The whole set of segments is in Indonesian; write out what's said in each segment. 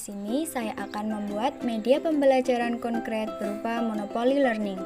sini saya akan membuat media pembelajaran konkret berupa Monopoly Learning.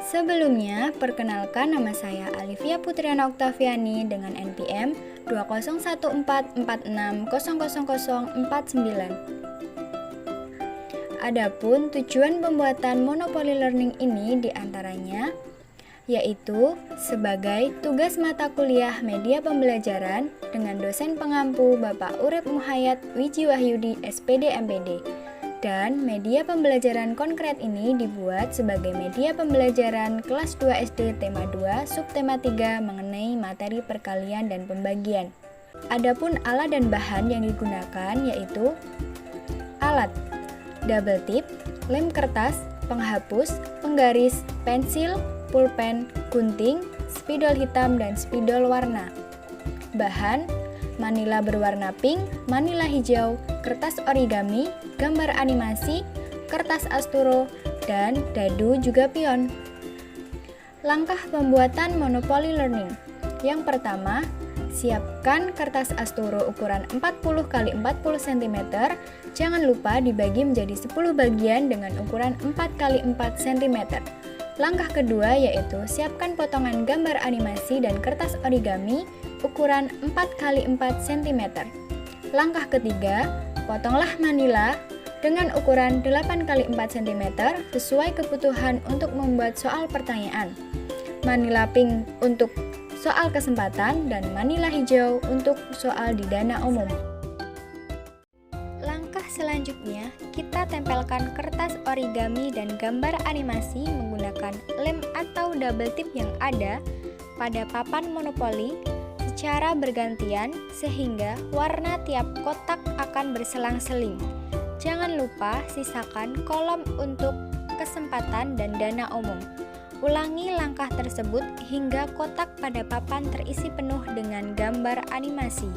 Sebelumnya, perkenalkan nama saya Alivia Putriana Oktaviani dengan NPM 201446000049. Adapun tujuan pembuatan Monopoly Learning ini diantaranya yaitu sebagai tugas mata kuliah media pembelajaran dengan dosen pengampu Bapak Urip Muhayyad Wijiwahyudi SPD MPD. Dan media pembelajaran konkret ini dibuat sebagai media pembelajaran kelas 2 SD tema 2 subtema 3 mengenai materi perkalian dan pembagian. Adapun alat dan bahan yang digunakan yaitu alat double tip, lem kertas, penghapus, penggaris, pensil, pulpen, gunting, spidol hitam, dan spidol warna. Bahan: manila berwarna pink, manila hijau, kertas origami, gambar animasi, kertas asturo, dan dadu juga pion. Langkah pembuatan Monopoly Learning. Yang pertama, siapkan kertas asturo ukuran 40 x 40 cm. Jangan lupa dibagi menjadi 10 bagian dengan ukuran 4 x 4 cm. Langkah kedua yaitu siapkan potongan gambar animasi dan kertas origami ukuran 4 x 4 cm. Langkah ketiga, potonglah manila dengan ukuran 8 x 4 cm sesuai kebutuhan untuk membuat soal pertanyaan. Manila pink untuk soal kesempatan dan manila hijau untuk soal di dana umum. Langkah selanjutnya, kita tempelkan kertas origami dan gambar animasi menggunakan lem atau double tip yang ada pada papan Monopoly secara bergantian sehingga warna tiap kotak akan berselang-seling. Jangan lupa sisakan kolom untuk kesempatan dan dana umum. Ulangi langkah tersebut hingga kotak pada papan terisi penuh dengan gambar animasi.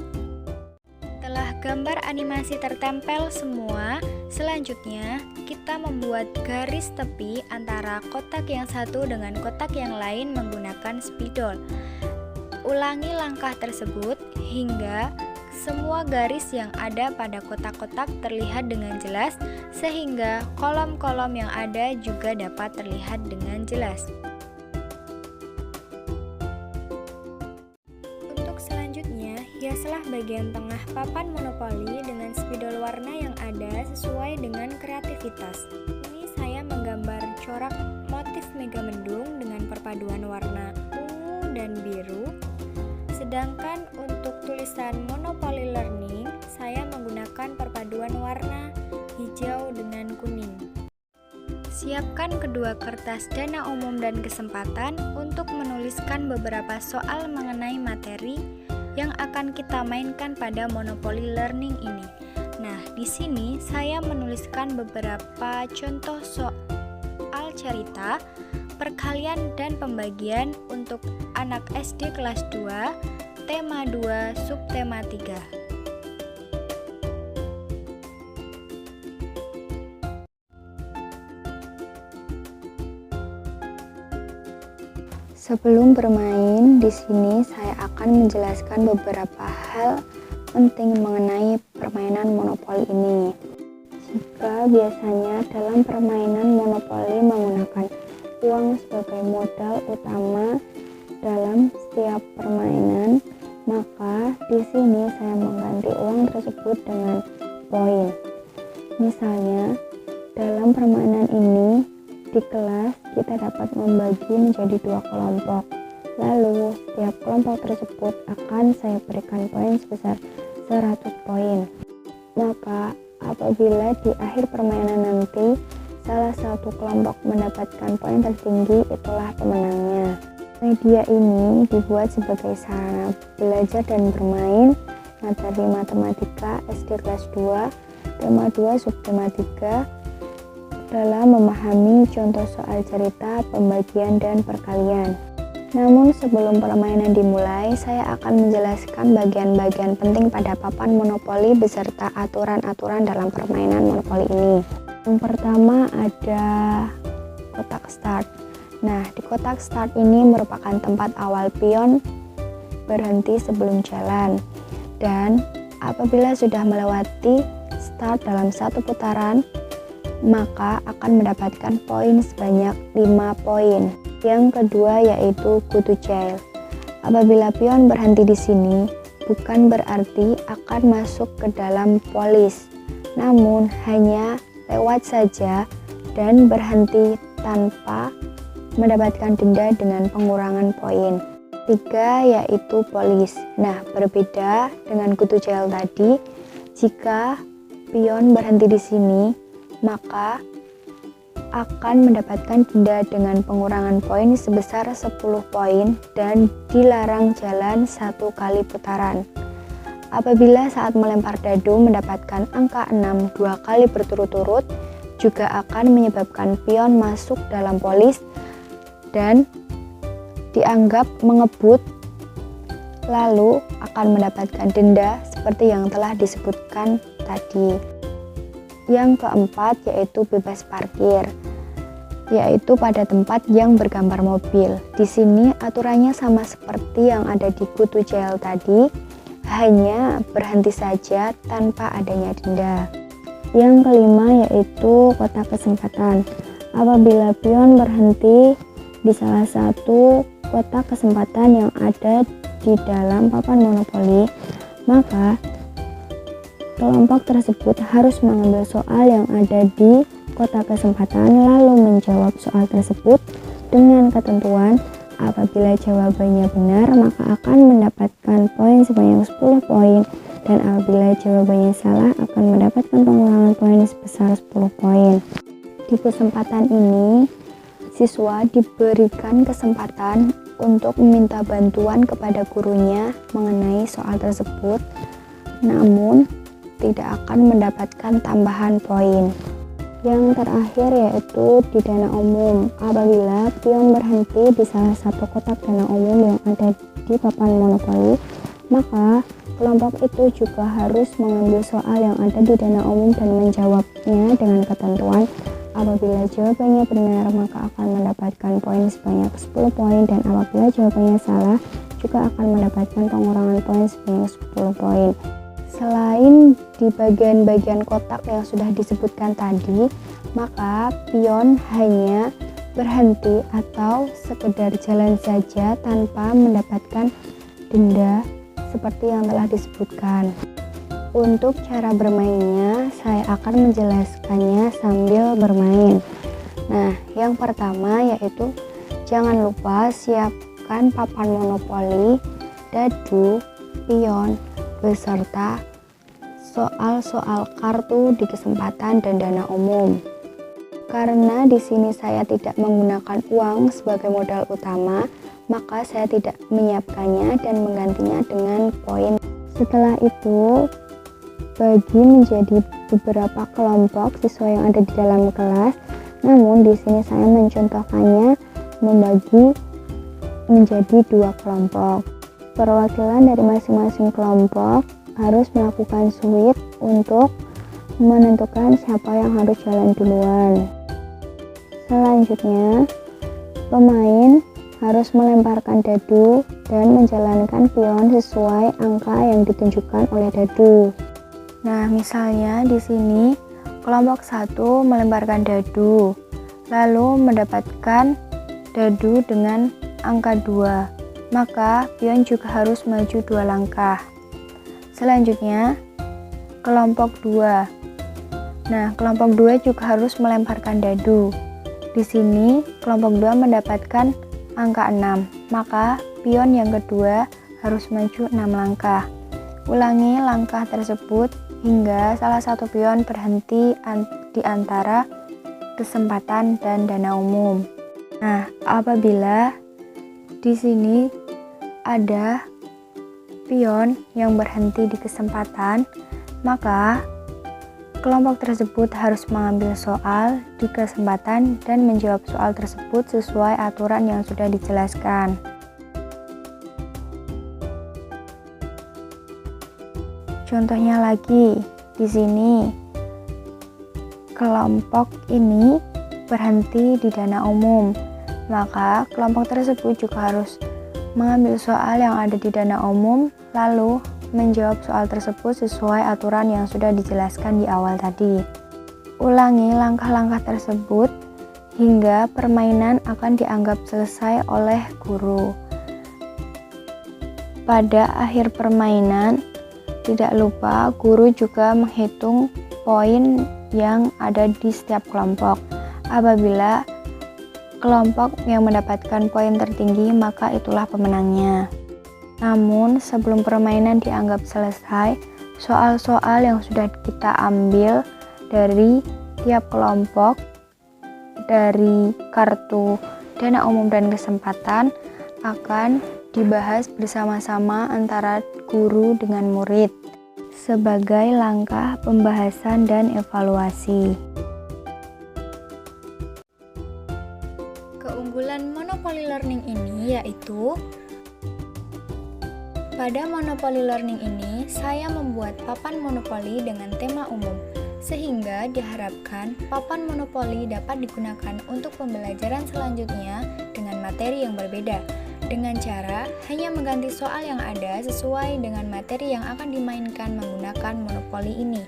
Setelah gambar animasi tertempel semua, selanjutnya kita membuat garis tepi antara kotak yang satu dengan kotak yang lain menggunakan spidol. Ulangi langkah tersebut hingga semua garis yang ada pada kotak-kotak terlihat dengan jelas, sehingga kolom-kolom yang ada juga dapat terlihat dengan jelas. Hiaslah bagian tengah papan Monopoly dengan spidol warna yang ada sesuai dengan kreativitas. Ini saya menggambar corak motif megamendung dengan perpaduan warna ungu dan biru. Sedangkan untuk tulisan Monopoly Learning, saya menggunakan perpaduan warna hijau dengan kuning. Siapkan kedua kertas dana umum dan kesempatan untuk menuliskan beberapa soal mengenai materi yang akan kita mainkan pada Monopoly Learning ini. Nah, di sini saya menuliskan beberapa contoh soal cerita, perkalian dan pembagian untuk anak SD kelas 2, tema 2, subtema 3. Sebelum bermain, di sini saya akan menjelaskan beberapa hal penting mengenai permainan Monopoly ini. Jika biasanya dalam permainan Monopoly menggunakan uang sebagai modal utama dalam setiap permainan, maka di sini saya mengganti uang tersebut dengan poin. Misalnya, dalam permainan ini di kelas kita dapat membagi menjadi 2 kelompok. Lalu setiap kelompok tersebut akan saya berikan poin sebesar 100 poin. Maka apabila di akhir permainan nanti salah satu kelompok mendapatkan poin tertinggi, itulah pemenangnya. Media ini dibuat sebagai sarana belajar dan bermain materi matematika SD kelas 2, tema 2 subtema 3 dalam memahami contoh soal cerita, pembagian, dan perkalian. Namun sebelum permainan dimulai, saya akan menjelaskan bagian-bagian penting pada papan Monopoly beserta aturan-aturan dalam permainan Monopoly ini. Yang pertama ada kotak start. Nah, di kotak start ini merupakan tempat awal pion berhenti sebelum jalan. Dan apabila sudah melewati start dalam satu putaran, maka akan mendapatkan poin sebanyak 5 poin. Yang kedua yaitu go to jail. Apabila pion berhenti di sini, bukan berarti akan masuk ke dalam polis, namun hanya lewat saja dan berhenti tanpa mendapatkan denda dengan pengurangan poin. 3 yaitu polis. Nah, berbeda dengan go to jail tadi, jika pion berhenti di sini, maka akan mendapatkan denda dengan pengurangan poin sebesar 10 poin dan dilarang jalan 1 kali putaran. Apabila saat melempar dadu mendapatkan angka 6 2 kali berturut-turut, juga akan menyebabkan pion masuk dalam polis dan dianggap mengebut, lalu akan mendapatkan denda seperti yang telah disebutkan tadi. Yang keempat yaitu bebas parkir, yaitu pada tempat yang bergambar mobil. Di sini aturannya sama seperti yang ada di go to jail tadi, hanya berhenti saja tanpa adanya denda. Yang kelima yaitu kotak kesempatan. Apabila pion berhenti di salah satu kotak kesempatan yang ada di dalam papan monopoli, maka kelompok tersebut harus mengambil soal yang ada di kotak kesempatan lalu menjawab soal tersebut dengan ketentuan apabila jawabannya benar maka akan mendapatkan poin sebanyak 10 poin, dan apabila jawabannya salah akan mendapatkan pengurangan poin sebesar 10 poin. Di kesempatan ini, siswa diberikan kesempatan untuk meminta bantuan kepada gurunya mengenai soal tersebut, namun tidak akan mendapatkan tambahan poin. Yang terakhir yaitu di dana umum. Apabila pion berhenti di salah satu kotak dana umum yang ada di papan monopoli, maka kelompok itu juga harus mengambil soal yang ada di dana umum dan menjawabnya dengan ketentuan apabila jawabannya benar maka akan mendapatkan poin sebanyak 10 poin, dan apabila jawabannya salah juga akan mendapatkan pengurangan poin sebanyak 10 poin. Selain di bagian-bagian kotak yang sudah disebutkan tadi, maka pion hanya berhenti atau sekedar jalan saja tanpa mendapatkan denda seperti yang telah disebutkan. Untuk cara bermainnya, saya akan menjelaskannya sambil bermain. Nah, yang pertama yaitu jangan lupa siapkan papan monopoli, dadu, pion, beserta soal-soal kartu di kesempatan dan dana umum. Karena di sini saya tidak menggunakan uang sebagai modal utama, maka saya tidak menyiapkannya dan menggantinya dengan poin. Setelah itu, bagi menjadi beberapa kelompok siswa yang ada di dalam kelas. Namun di sini saya mencontohkannya membagi menjadi 2 kelompok. Perwakilan dari masing-masing kelompok harus melakukan sweep untuk menentukan siapa yang harus jalan duluan. Selanjutnya, pemain harus melemparkan dadu dan menjalankan pion sesuai angka yang ditunjukkan oleh dadu. Nah, misalnya di sini kelompok 1 melemparkan dadu, lalu mendapatkan dadu dengan angka 2, maka pion juga harus maju 2 langkah. Selanjutnya, kelompok 2. Nah, kelompok 2 juga harus melemparkan dadu. Di sini, kelompok 2 mendapatkan angka 6, maka pion yang kedua harus maju 6 langkah. Ulangi langkah tersebut hingga salah satu pion berhenti di antara kesempatan dan dana umum. Nah, apabila di sini ada pion yang berhenti di kesempatan, maka kelompok tersebut harus mengambil soal di kesempatan dan menjawab soal tersebut sesuai aturan yang sudah dijelaskan. Contohnya lagi, di sini kelompok ini berhenti di dana umum, maka kelompok tersebut juga harus mengambil soal yang ada di dana umum lalu menjawab soal tersebut sesuai aturan yang sudah dijelaskan di awal tadi. Ulangi langkah-langkah tersebut hingga permainan akan dianggap selesai oleh guru. Pada akhir permainan, tidak lupa guru juga menghitung poin yang ada di setiap kelompok. Apabila kelompok yang mendapatkan poin tertinggi, maka itulah pemenangnya. Namun, sebelum permainan dianggap selesai, soal-soal yang sudah kita ambil dari tiap kelompok, dari kartu dana umum dan kesempatan, akan dibahas bersama-sama antara guru dengan murid sebagai langkah pembahasan dan evaluasi. Keunggulan Monopoly Learning ini yaitu pada Monopoly Learning ini, saya membuat papan monopoli dengan tema umum, sehingga diharapkan papan monopoli dapat digunakan untuk pembelajaran selanjutnya dengan materi yang berbeda, dengan cara hanya mengganti soal yang ada sesuai dengan materi yang akan dimainkan menggunakan monopoli ini.